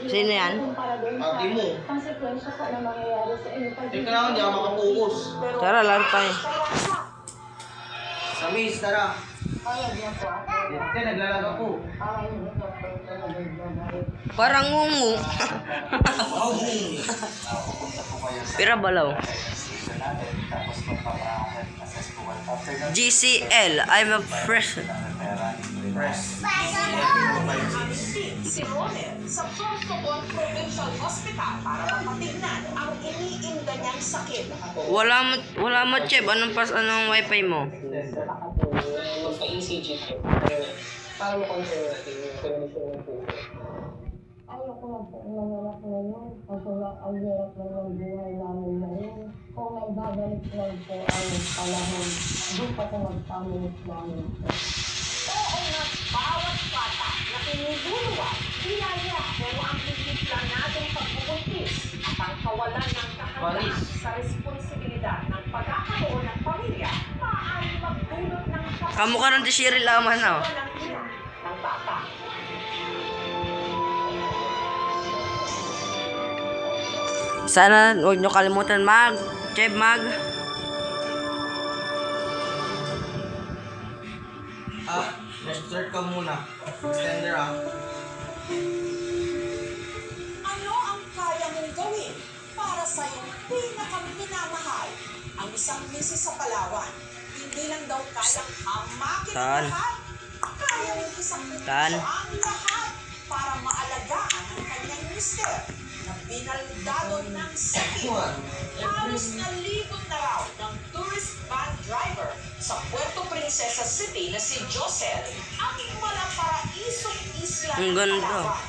Sino yan? Ate mo. Teka lang, hindi ako makapokus. Tara, laro tayo. Sa miss, tara. Dito, naglalaga ko. Parang ngungu. Pira balaw. GCL, I'm a fresh. Si Ronel sa Sorsogon Provincial Hospital para mapatignan ang iniinda niyang sakit. Wala mo, Cheb. Anong wifi mo? Magpa-ECG ko. Para mo-control natin yung condition ng puso. Ayoko na po nanganak ngayon. Kasi ang hirap na ng buhay namin ngayon. Kung may babalik lang po ang panahon, doon pa ko magpamulit namin po. Oo nga, bawat bata na pinululuwa, biyaya, pero ang higit lang nating pagbubuntis at ang kawalan ng kahandaan sa responsibilidad ng pagkakaroon ng pamilya, maaaring magdulot ng Kamukha ng Shirley Laman, oh. ng ina ng bata. Sana huwag nyo kalimutan Cheb, Start ka muna. Extender Ano ang kaya mong gawin para sa iyong pinakaminamahal? Ang isang misis sa Palawan, hindi lang daw kayang amakin ang Tan. lahat. Kaya mong isang Tan. ang lahat para maalagaan ang kanyang mister na binaldado ng sakit. Halos nalibot na raw ng tourist van driver sa Puerto Princesa City na si Josel ang malaparaisong isla Ang ng ganda. Palawan.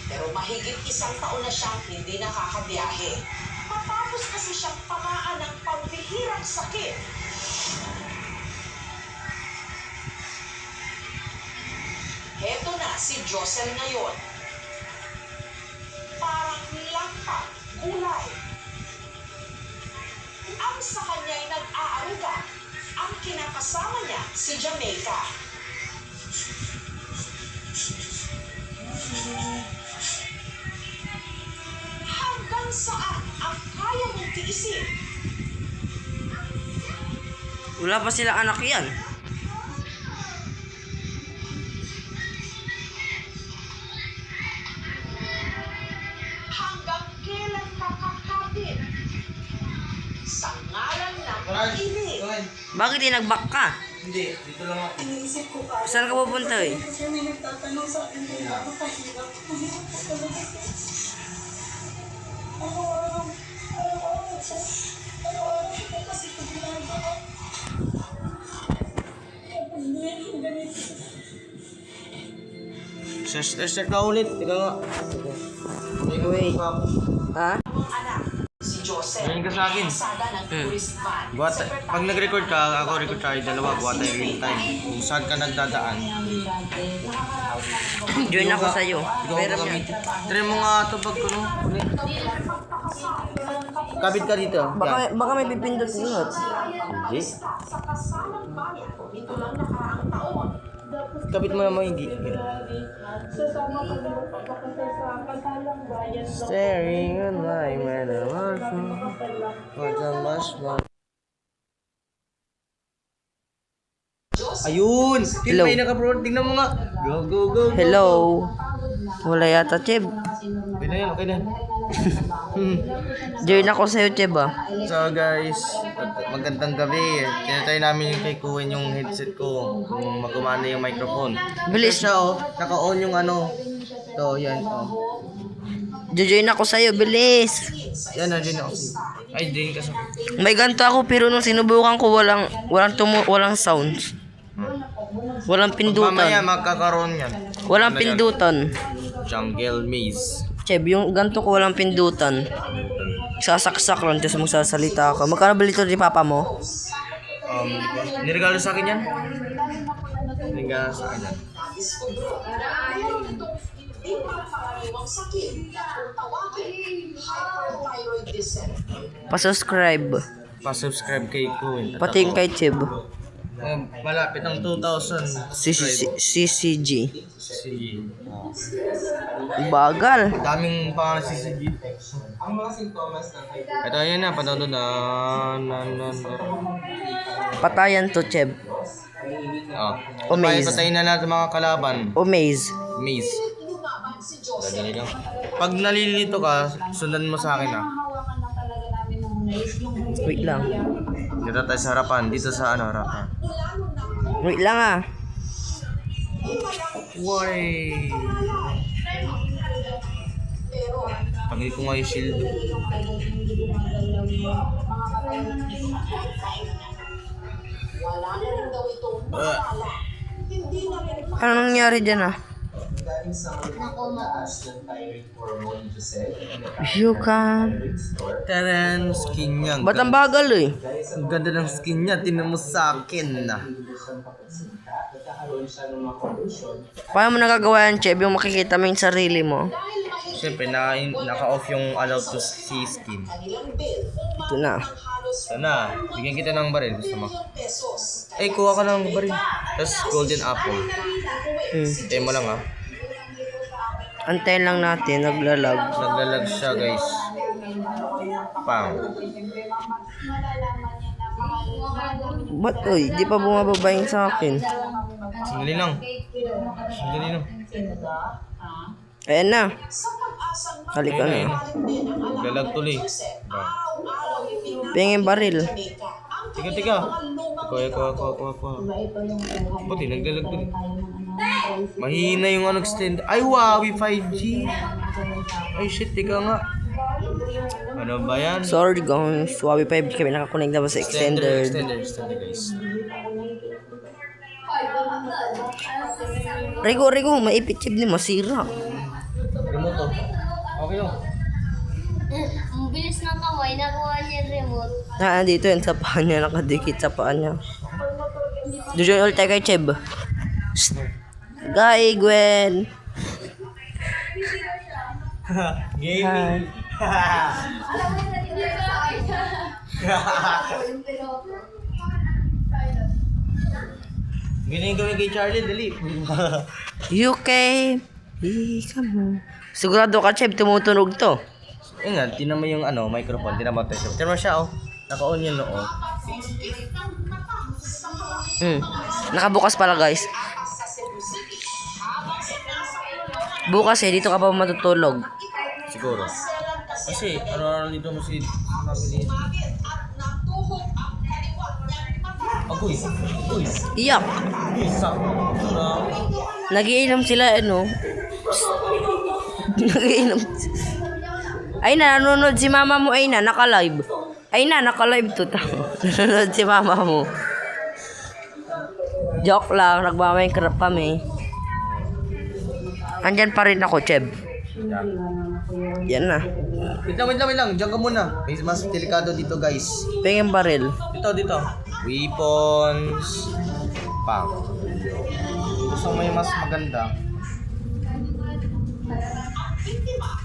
Pero mahigit isang taon na siyang hindi nakakabiyahe. Matapos kasi siyang tamaan ng pambihirang sakit. Heto na si Josel ngayon. Parang lampang gulay. Ang sa kanya'y nag-aaruga. Ang kinakasama niya si Jamaica. Hanggang saan ang kaya mong tiisin? Wala pa silang anak yan. Hanggang kailan kakakapit? Sa ngalan ng pag-ibig. Bakit tinag-back ka? Hindi, dito lang ako. Iniisip ko pa. Saan ka pupunta eh? Kasi may nagtatanong sa akin kung napakahirap. Mahirap po talaga. Araw-araw ko kasi ito ginagawa. Tapos ngayon ganito. Start ka ulit. Teka nga. Wait. Ha? Ang anak, si Joseph, Ganyan ka sa akin. pasada ng tourist van. Pag nag-record ka, ako record tayo dalawa. Buha tayo real time. Kung saan ka nagdadaan. Join ako sa'yo. Ikaw Pero ang gamitin. Try mo nga ito pag kuno. Kabit ka dito. Yan. baka may pipindot-pindot. Hindi. Sa kasalang bayan, ito lang nakaraang taon. Kabit mo naman hindi. Sasama ko lang ako kasi sa kasalang bayan. Staring on my man. What's a much more. Ayun! Hello. Hello. Naka-broad. Tingnan mo nga. Go, go, go. Hello. Wala yata, Cheb. Okay na yan, okay na yan. Join ako sa'yo, Cheb, ah. So guys, magandang gabi. Tinatry namin yung kay Kuwen yung headset ko. Kung magumana yung microphone. Bilis. Siya oh, naka-on yung ano. To, yan oh. Join ako sa'yo, bilis. Yan, nandiyan ako. Ay, din ka sa... May ganito ako pero nung sinubukan ko walang sounds. Walang Mamaya pindutan. magkakaroon yan. Walang Ano yan? pindutan. Jungle Maze. Cheb, yung ganito ko walang pindutan. Sasaksak lang tapos magsasalita ako. Magkano bali ito ni papa mo? Niregalo sa akin yan? Niregalo sa akin yan. Meron itong hindi pangkaraniwang sakit kung tawagin hyperthyroidism. Pa-subscribe. Pa-subscribe kay Kuwen. Pati yung kay Cheb. Malapit ng 2,000. CCG. Sige. Bagal. Daming pangalan CCG. Ang mga sintomas ng Ito yun na, panood na. Patayan to, Cheb. Oh. Maze. Patayin na natin mga kalaban. O maze. Maze. Dali lang. Pag nalilito ka, sundan mo sa akin ah. Wait lang. Dito tayo sa harapan. Dito sa harapan. Wait lang ah. Why? Pagay ko nga yung shield. Wala na rin daw itong maalala. Hindi na rin Ano nangyari dyan ah? You can... Taran, skin niya. Ba't ang bagal eh? Ang ganda ng skin niya. Tinan mo sa akin na. Paano mo nagagawa yan, Cheb? Yung makikita mo yung sarili mo. Siyempre, naka-off yung allow to see skin. Ito na. Sana, bigyan kita ng baril. Gusto mo? Ay, kuha ka ng baril. Tapos golden apple. Tayo mo lang ah. Antayin lang natin, naglalag. Naglalag siya guys. Pang. Ba't oy? Di pa bumababa yung sa akin. Sandali lang. Sandali lang. Ayan na. Halika na. Naglalag tuloy. Pang. Pingin baril. Tiga. Kuha. Buti, naglalag tuloy. Mahina yung ano extend. Ay, Huawei 5G. Ay, shit, tika nga. Ano ba yan? Sorry guys, Huawei 5 kami nakakonect na ba sa extender. Extender guys. Rigo, maipit chip ni masira. Remote to. Okay yun. Ang bilis ng kamay, nakuha niya yung remote. Dito yun sa paa niya, nakadikit sa paa niya. Doon ulit tayo kay Cheb. Guy, Gwen. Gaming. Ganyan gawin kay Charlie, dali. UK. Ika mo. Sigurado ka, Cheb, tumutunog to. Yun nga, tinan mo yung ano, microphone, tinan mo tayo. Tinan mo siya, oh. Naka-on yun, oh. Nakabukas pala, guys. Bukas eh, dito ka pa matutulog. Siguro. Kasi, ano dito mo si mabilis. Agoy. Iyak. Isa. Nagiinom sila, ano. Nagiinom. Ay na, nanonood si mama mo, ay na, naka-live. Ay na, naka-live to. Nanonood si mama mo. Joke lang, nagmaminecraft kami. Andyan pa rin ako, Cheb. Yan na. Wait lang. Diyan ka muna. May mas delikado dito, guys. Pingin baril. Dito. Weapons. Pang. Gusto mo yung mas maganda.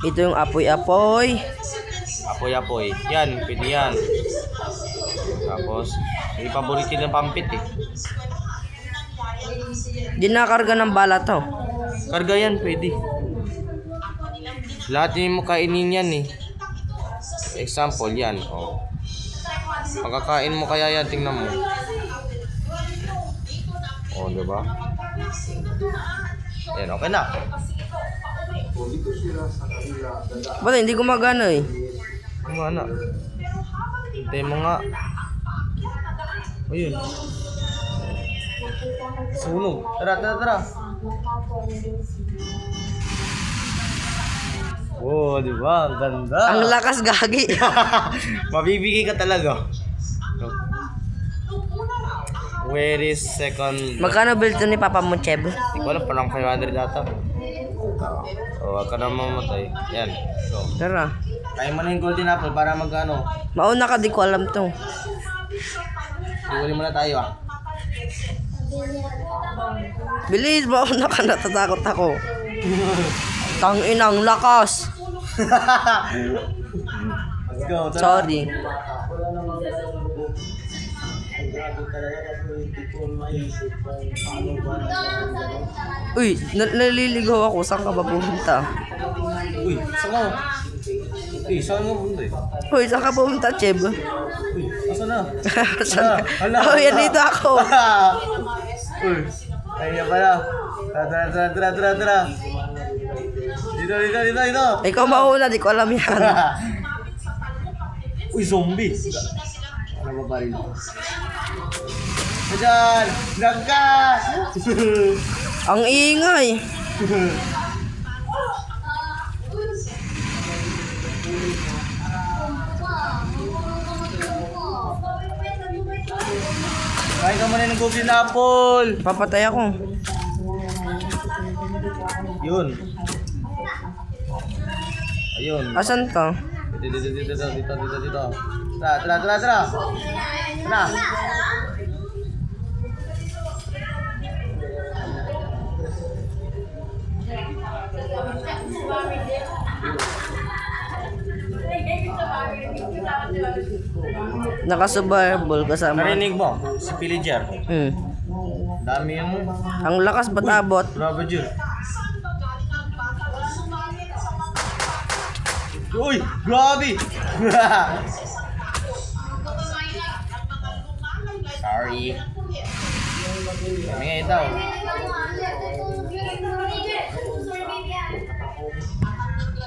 Ito yung apoy-apoy. Apoy. Yan, pwede yan. Tapos, may paborito ng pampit eh. Di nakarga ng bala to. Karga yan, pwede. Lahat yung mo kainin yan eh. Example, yan. Oh. Pagkakain mo kaya yan, tingnan mo. Oh, diba? Yan, okay na. Ba't hindi gumagana eh? Kumana. Hintay mo nga. Ayun. Sunog. Tara. Oh, di ba? Ang ganda. Ang lakas gagi. Mabibigay ka talaga. Where is second? Magkano build to ni Papa mo, Cheb? Hindi ko alam, parang 500 data. So, wag ka na mamatay. Yan. So, Tara. kaya mo na yung golden apple para mag-ano. Mauna ka, di ko alam to. Iwali muna tayo ah. Bilis, mauna ka, natatakot ako. Tanginang lakas. Let's go. Tara. Sorry. Uy, naliligaw ako. Saan ka ba pumunta? Uy, saan ka? Uy, saan mo punta eh? Uy, saan ka pumunta, Cheb? Uy, asan na? Saan ka? Hala, Oh, yan dito ako. Uy, ayun pala. Tara. Dito. Ikaw mauna, di ko alam yan. Uy, zombie. Ano ba baril? Ayan! Nagkas! Ang ingay. Kain ka muna ng golden apple! Papatay ako. Yun. Ayun. Asan to? Dito. Tara. Tara. Nakasurvival kasama. Narinig mo? Si Pillager. Dami yung Ang lakas ba't abot? Bravo Jun. Uy! Grabe! Sorry. Kami nga ito.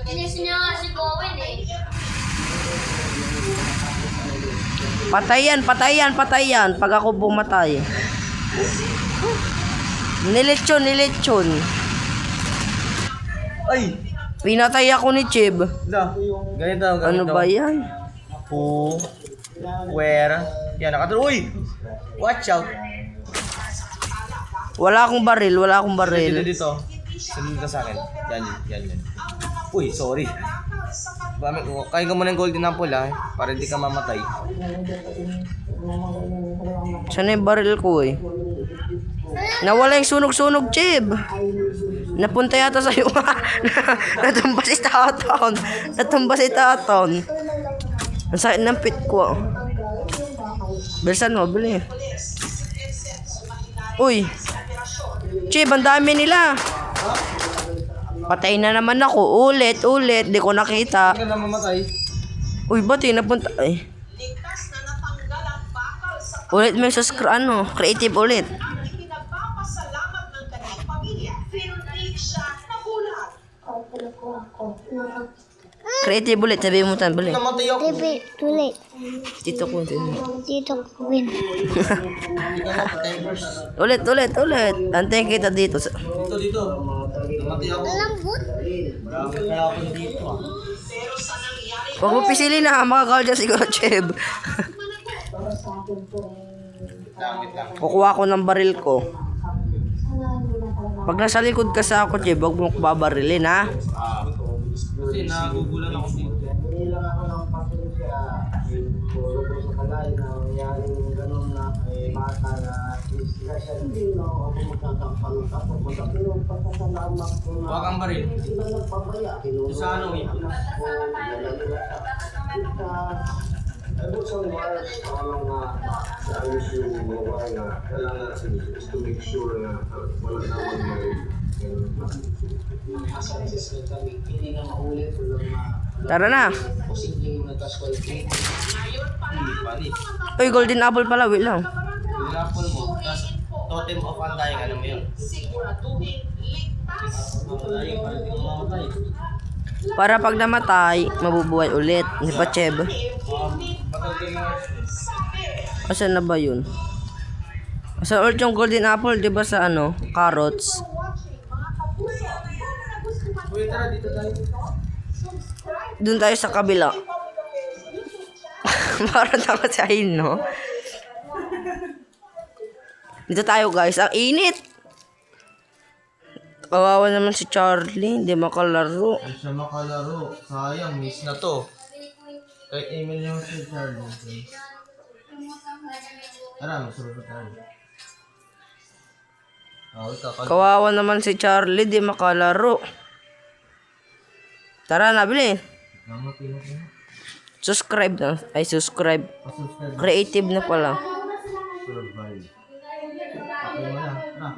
Inis niya nga si Bowen eh. Patay yan. Pag ako pumatay. Nilitsyon. Ay! Pinatay ako ni Chib. Ganito. Ano ba yan? Who? Where? Yan, nakaturo. Uy! Watch out! Wala akong baril. Dito. Sunod ka sa akin. Yan. Uy, sorry. Kain ka muna ng golden apple ha, para hindi ka mamatay. Saan na yung baril ko eh? Nawala yung sunog-sunog, Chib. Napunta yata sa'yo. Natumba si Taton. Ang sakit ng pit ko. Bilisan mo, bili. Uy. Chib, ang dami nila. Patay na naman ako. Ulit. Di ko nakita. Hindi ka na mamatay. Uy, ba't napunta? Ay. Ligtas na natanggal ang bakal sa Ulit may creative ulit. ang ipinagpapasalamat ng kanyang pamilya. Pero hindi siya nabulag. Creative ulit. Sabi mo tan, bali. Namatay ako. Tuloy. Dito ko. Dito ko win. Ulit. Antayin kita dito. Dito. Namatay ako. Lambot. Marami kaya ako dito ah. Pero sa nangyari Huwag mo pisilin na. Makakal dyan siguro, Cheb. Lang. Kukuha ko ng baril ko. Pag nasa likod ka sa ako, Cheb, huwag mo ko babarilin, ha? Kasi nagugulan ako dito. Huwag kang baril. Sa ano yun? Tara na. Panis. Uy, golden apple pala. Wait lang. Yung apple mo, tas totem of undying, alam mo yun? siguraduhin ligtas. Undying, para hindi ka mamatay. Para pag namatay, mabubuhay ulit. Hindi pa, Cheb? Asan na ba yun? Asan ulit yung golden apple, di ba sa ano? Carrots. Uy, tara, dito tayo. Doon tayo sa kabila. Parang takot si Ain, no? Dito tayo, guys. Ang init! Kawawa naman si Charlie. Hindi makalaro. Ay, siya makalaro. Sayang, miss na to. Kahit email niyo si Charlie. Tara, magsurot tayo. Kawawa naman si Charlie. Di makalaro. Tara na, bili. Subscribe na. Ay, subscribe. Creative na pala. Survive. Okay mo na. Na.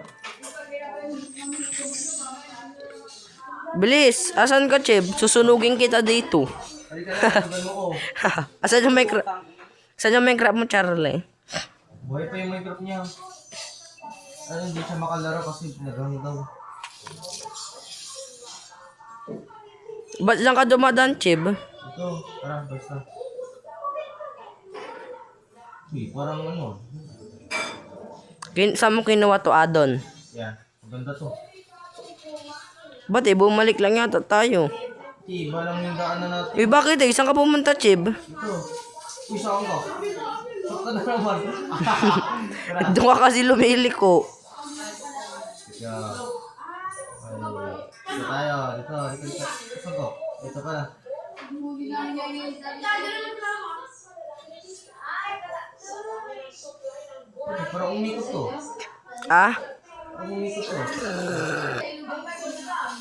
Bilis! Asan ka, Chib? Susunugin kita dito. Halika na, sabihin mo ko. Asan yung Minecraft? Asan yung Minecraft mo, Charlie? Buhay pa yung Minecraft niya. Ano, hindi siya makalaro kasi nagano daw. Ba't lang ka dumadaan, Chib? Ito, tara, basta. Uy, parang ano. Saan mo kinuha to, Adon? Yan, maganda to. Ba't bumalik lang yata tayo? Iba lang yung daanan natin. Uy, bakit Saan ka pumunta, Chib? Ito. Uy, saan ka? Sakta na naman. Doon ka kasi lumiliko. Yeah. Ay, dito tayo. Dito. Saan ka? Dito ka na. Ay, parang umikot to. Ah? Parang umikot to.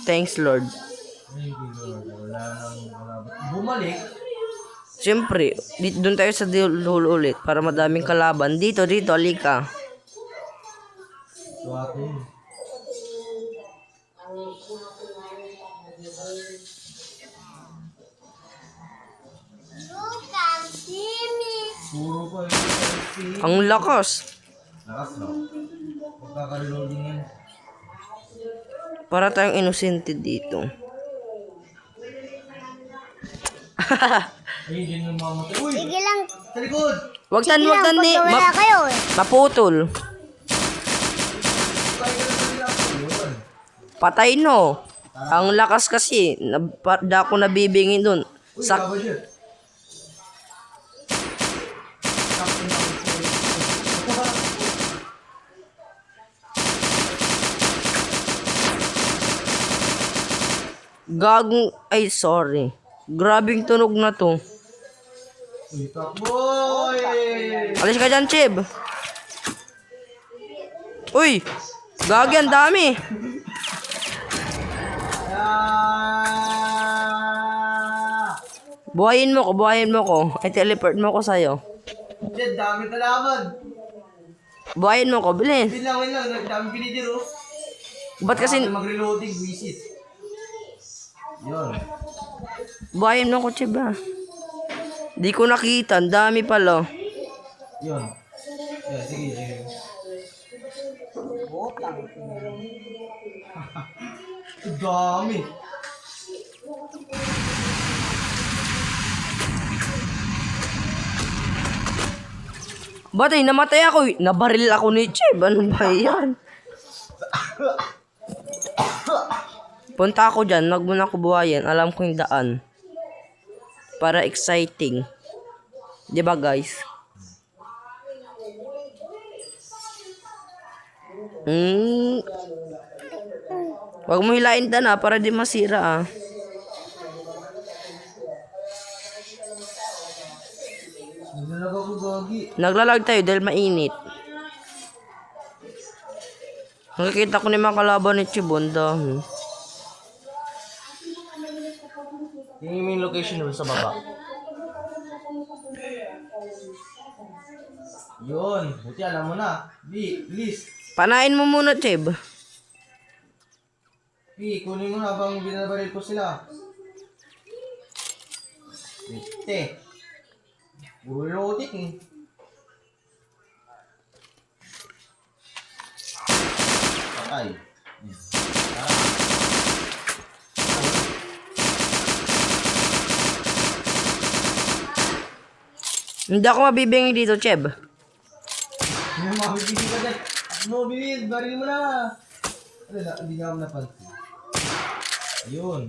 Thanks, Lord. Ay, Lord. Wala. Bumalik. Siyempre, doon tayo sa dulo ulit para madaming kalaban. Dito, alika. Ito atin. Puro pa yung Ang lakas. lakas no? Magkaka-reloading yan. Para tayong inosente dito. Ayun, dyan yung mamatay. Uy! Sige lang. Sa likod! Wag tan ni. Wala kayo eh. Maputol. Yun. Patay no. Ang lakas kasi. Dako nabibingin dun. Uy, Sak cover yun. Gagong. Ay, sorry. Grabing tunog na to. Uy, takboy! Alis ka dyan, Chib. Uy! Gagi, ang dami. Buhayin mo ko. Ay, teleport mo ko sa'yo. Diyan, dami kalaban. Buhayin mo ko, bilis. Wait lang. Dami pinidiro. Ba't kasi, Mag-reloading, visit. Yun. buhayin mo ko, Chib, ah. Di ko nakita, ang dami pala. Yun. Yan, sige. Ang dami. Ba't namatay ako, eh. Nabaril ako ni Chib. Ano ba yan? Punta ako dyan, wag mo na ako buhayin. Alam ko yung daan. Para exciting. Di ba, guys? Wag mo hilain na para di masira, ah. Naglalag ako, gagi. Naglalag tayo dahil mainit. Nakikita ko na yung mga kalaban ni Chibon. Dami. Tingin mo yung location doon sa baba. Yun. Buti alam mo na. Please. Panain mo muna, Chib. Kunin mo habang binabaril ko sila. Ite. Puro reloading eh. Patay. Hindi ako mabibingi dito, Chib. Hindi mo makakibigin ka dyan. Ano, bilis. Baril mo na. Ano na, hindi nga ako napansin. Ayun.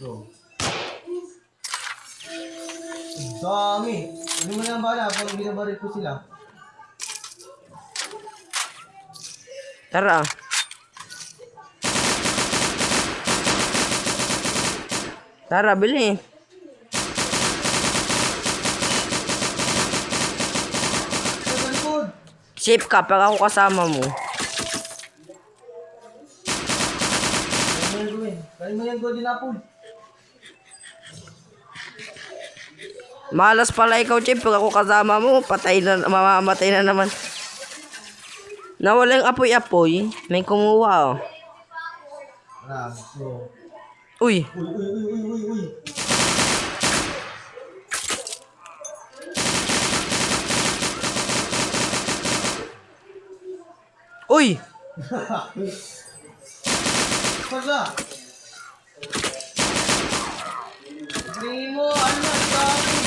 Go. Ang dami. Hindi mo na bala pag binabaril ko sila. Tara. Tara, bili. Sa likod. Safe ka pag ako kasama mo. Kaya mo yan, golden apple. Malas pala ikaw, Chip. Pag ako kasama mo, patay na, mamamatay na naman. Nawala yung apoy-apoy. May kumuha oh. So, Uy, uy. uy! Pagka! Hindi mo, ano, sorry!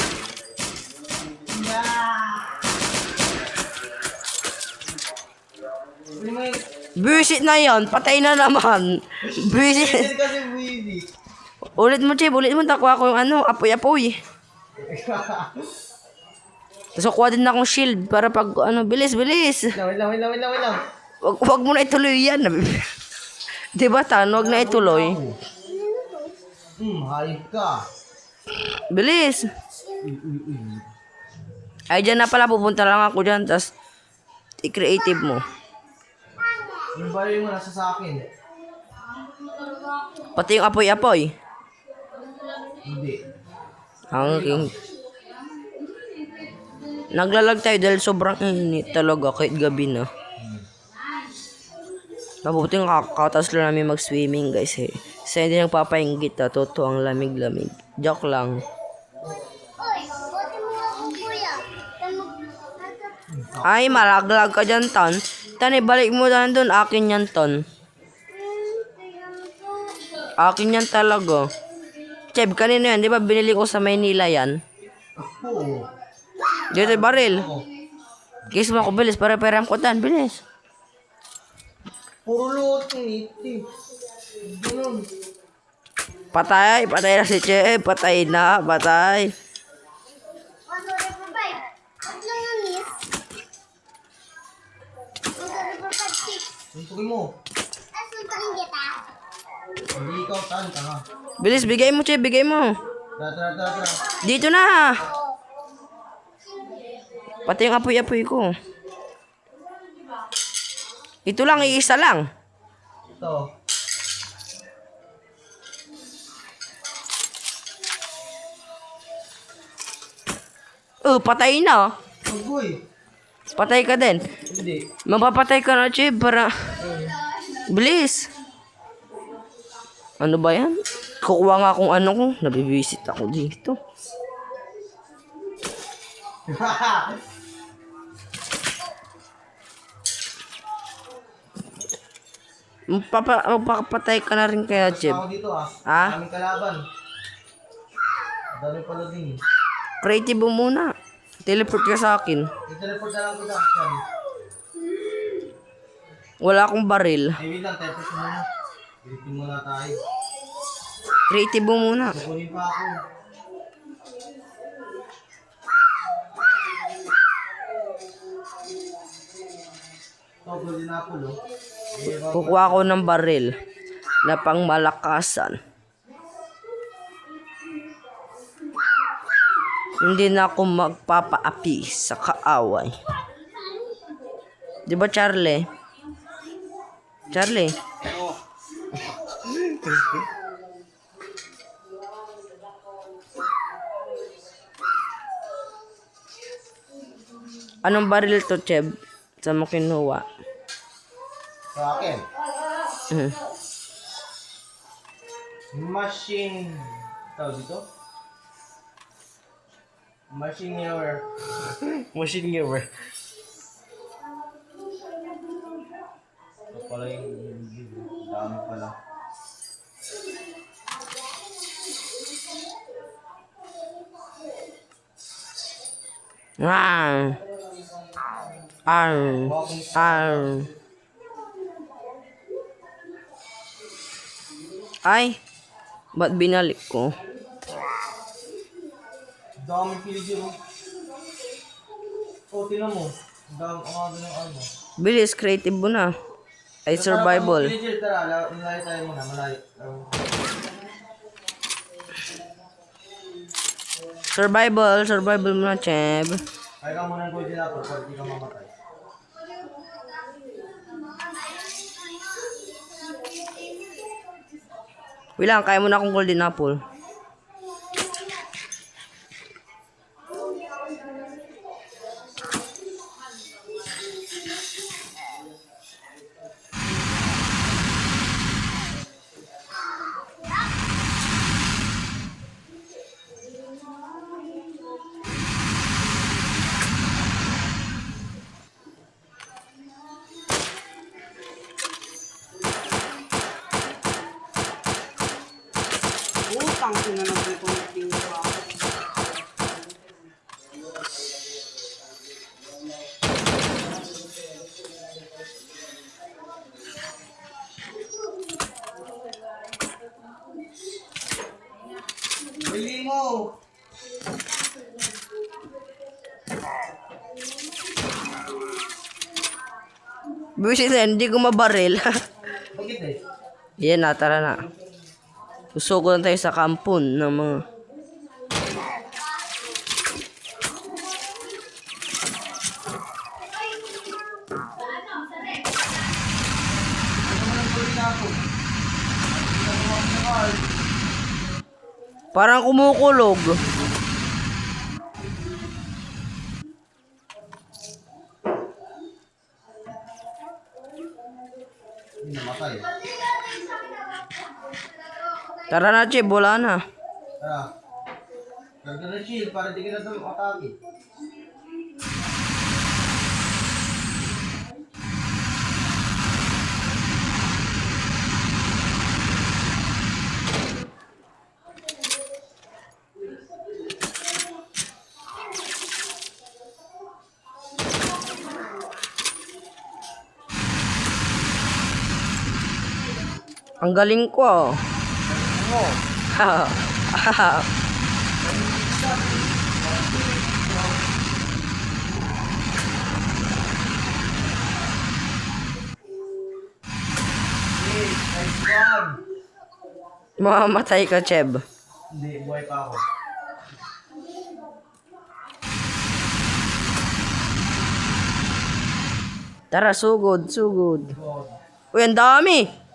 Hindi mo yung... Buisit na yon, patay na naman. Buisit. Hindi kasi Weedy. Ulit mo, Chib. Ulit mo. Takuha ko yung ano, apoy-apoy. So, kuha din akong shield para pag, ano, bilis. Wait lang. Wag mo na ituloy yan. Diba, Tan? Wag na ituloy. Hayop ka. Bilis. Ay, dyan na pala. Pupunta lang ako dyan. Tapos, i-creative mo. Yung baril mo nasa sa akin. Pati yung apoy-apoy. Hindi. Hangking. Naglalag tayo dahil sobrang init talaga kahit gabi na. Mabuting kakatas lang namin mag-swimming guys eh. Kasi hindi nagpapainggit na totoo ang lamig-lamig. Joke lang. Oy, bote mo ako, kuya. Ay, malaglag ka dyan, Ton. Tan, ibalik mo na doon. Akin yan, Ton. Akin yan talaga. Cheb, kanino yan? Di ba binili ko sa Maynila yan? Oo. Dito yung baril. Kiss mo ako, bilis. Para-param ko, Tan. Bilis. Puro luot yung iti. Ganun. Patay na si Cheb. Patay na, patay. Suntukin mo. Hindi ikaw, tan ka nga. Bilis, bigay mo, Cheb. Bigay mo. Tara. Dito na. Pati yung apoy-apoy ko. Ito lang, iisa lang. Ito. Oh, patay na. Ugoy. Patay ka din. Hindi. Mapapatay ka na, Chib, para... Bilis. Ano ba yan? Kukuha nga akong ano ko. Nabibisit ako dito. Magpapatay ka na rin kaya, Chib. Ako dito ah. Ha? Daming kalaban. Dami pala din. Creative mo muna. Teleport ka sa akin. I-teleport na lang kita. Yan. Wala akong baril. Wait lang, teleport muna. Bilitin muna tayo. Creative mo muna. Kukunin pa ako. Ito, golden apple oh. Kukuha ko ng baril na pang malakasan. Hindi na ako magpapaapi sa kaaway. Di ba, Charlie? Charlie? Anong baril to, Cheb? Saan mo kinuha? Sa akin. Mhm. Machine. Tawag dito? Machine gear. Machine gear. Ito pala yung dami pala. Ah. Ay, ba't binalik ko? Daming piligid oh. Oh, tinan mo. Ang aga ng ano. Bilis, creative mo na. Ay, survival. Piligid, tara. Malayo tayo muna. Malayo. Survival mo na, Cheb. Kaya ka muna ng golden apple para di ka mamatay. Wala, kaya mo na akong golden apple. lang, sinanabay ko na tingwa. Bili mo! Buwisit na, hindi ko mabaril. Bakit eh? Yan na, tara na. Susuko na tayo sa kampon ng mga... Parang kumukulog. Hindi namatay. Tara na, Chib, wala na. Tara. Gagawin na shield para di ka na ito atake. Ang galing ko. Mamamatay ka, Cheb. Hindi, buhay pa ako. Tara, sugod, sugod. Uy, ang dami.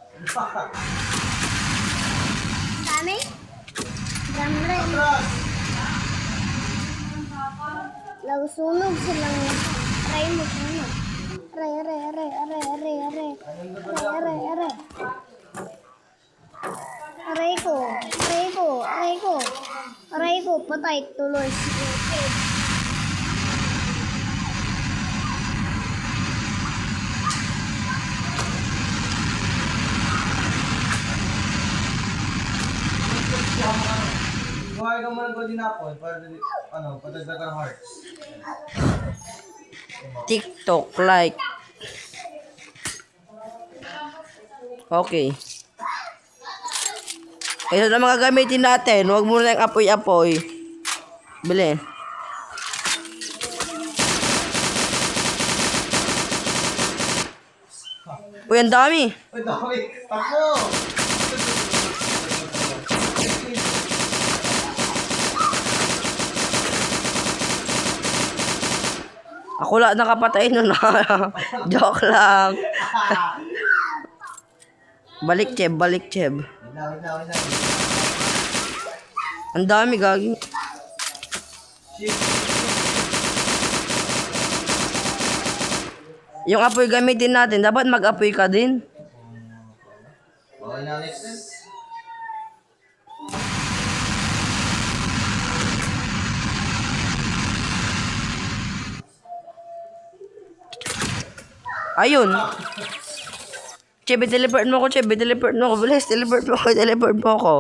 Dami? Dami rin. Nagsunog silang aray mo sunog. Aray, aray, aray, aray, aray, aray. Aray, aray, aray. Aray ko, aray ko, aray ko. Aray ko, patay tuloy. Buhay ka mo ng golden apple para padagdagan ng hearts. TikTok, like. Okay. Ito na mga gamitin natin. Huwag muna yung apoy-apoy. Bili. Uy, ang dami. Uy, dami! Takbo! Ako lang nakapatay nun. Joke lang. Balik, Cheb. Balik, Cheb. Wait lang. Ang dami, gagi. Yung apoy gamitin natin, dapat mag-apoy ka din. Okay na, next time. Ayun. Chebe, teleport mo ko, Chebe. Teleport mo ko. Bilis, teleport mo ko. Teleport mo ko.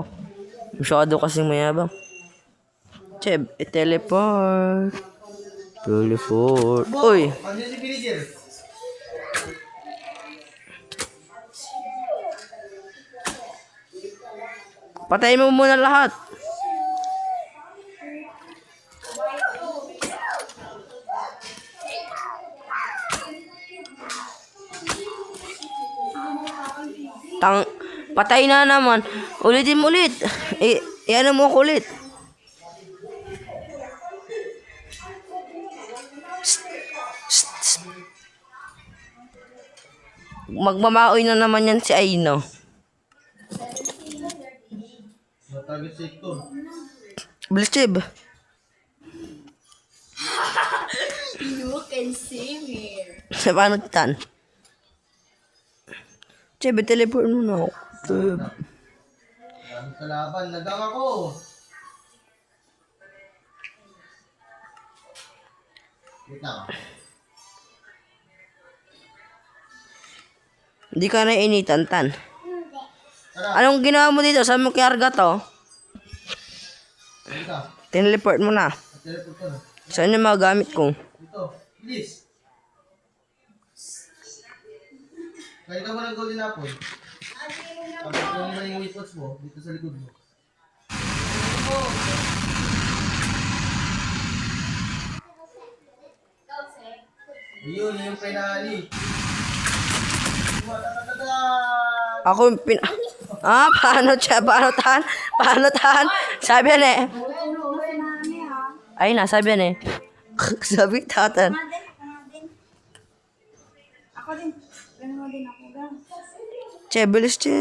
Masyado kasing mayabang. Cheb, teleport. Teleport. Uy. Andiyan si villager. Patayin mo muna lahat. Patay na naman. Ulitin mo ulit. Ano mo ako ulit. Magmamaoy na naman yan si Aino. Target sector. Bilis, Chib. You can see me. Paano tan? Chib, teleport mo na ako. Chib. Dami kalaban. Nagang ako. Wait lang. Hindi ka na initan, Tan. Anong ginawa mo dito? Saan mo kiarga to? Dito. Tineleport mo na. Teleport ka na. Saan yung mga gamit ko? Dito. Please. Kaya ka mo ng golden apple. Tapos kung mo yung weapons mo, dito sa likod mo. Yun, yung penali. Ako yung paano siya? Paano tan? Sabi yan eh. Ay na, sabi yan eh. Sabi tatan. Ako din. Ganun mo din ako. Ganun. Che, bilis che.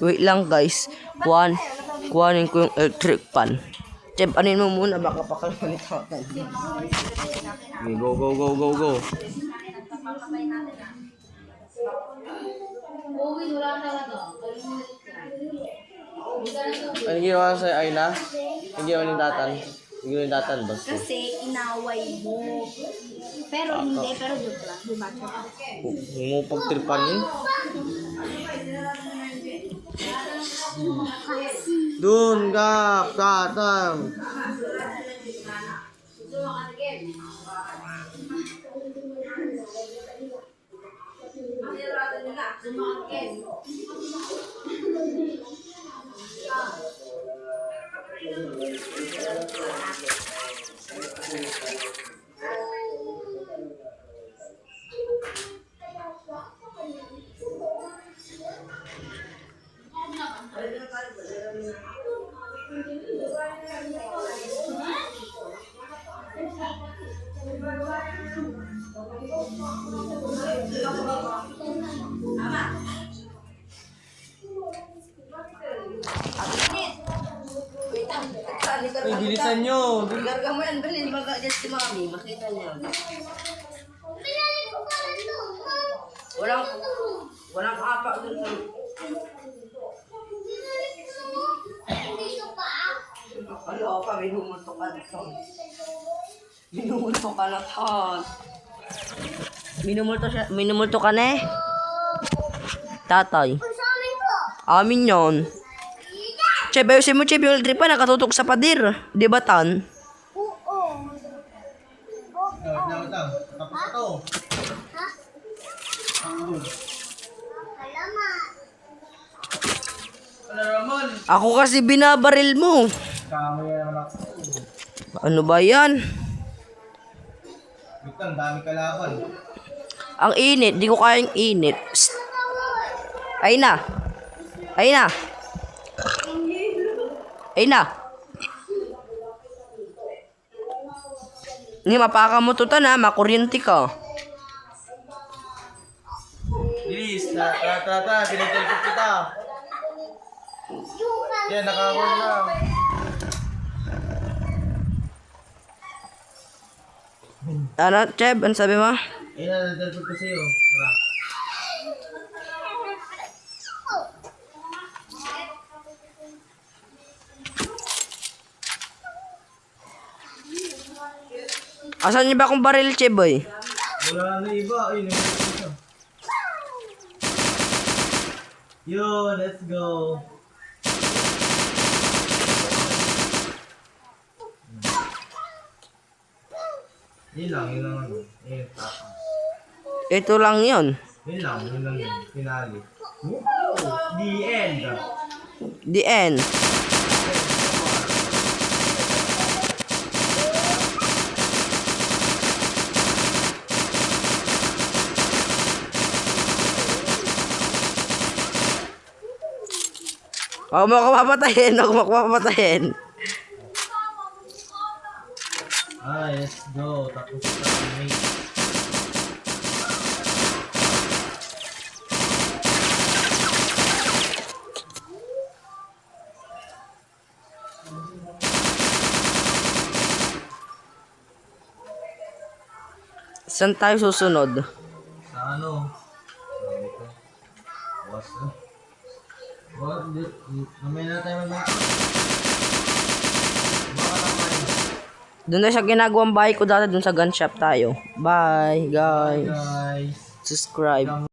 Wait lang guys. Kuhanin ko yung electric pan. Che, panin mo muna. Baka pakalman ni tatan. Okay, go, go, go, go, go. Ano ginawa sa'yo, Ayna? Ano ginawa ng tatan? Ano ginawa ng tatan, boss? Kasi inaway mo. Pero hindi, pero joke lang. Diba? Pagtripan yun. Dun, gap, tatan. Ay, bilisan nyo. Garga mo yan, Bel. Hindi mag-adjust si Mami. Makita niya. Walang kapak dun sa... Ano ka, minumulto ka na to. Minumulto ka na to. Minumulto ka na eh. Tatay. Amin yon. Che, bayosin mo, Che, yung trip pa, nakatutok sa padir. Di ba, Tan? Oo. Tapos na to. Ano naman? Ako kasi binabaril mo. Kamo yan naman ako. Ano ba yan? Wait lang, dami kalaban. Ang init, di ko kayang init. Psst. Ay na. Ay na. Ay na. Hindi, mapaka mo to tan ha, makuryente ka. Bilis, tara, pinagtelpot kita. Yan, nakakon na. Ano, Cheb, ano sabi mo? Yan, nagtelpot ko sa'yo. Tara. Asan niyo ba akong baril, Cheb, boy? Wala na iba. Ay, nagtelpot siya. Yo, let's go. Yun lang ano. Yun, tapos. Ito lang yon. Yun lang yun. Finale. The end. The end. Huwag mo ako papatayin. Huwag mo ako papatayin. Let's go. Tapos sa mate. Saan tayo susunod? Sa ano? Sabi ko. Was na. Mamaya na tayo mag-mate. Baka naman. Doon na siya ginagawang bahay ko dati, doon sa gun shop tayo. Bye, guys. Guys. Subscribe.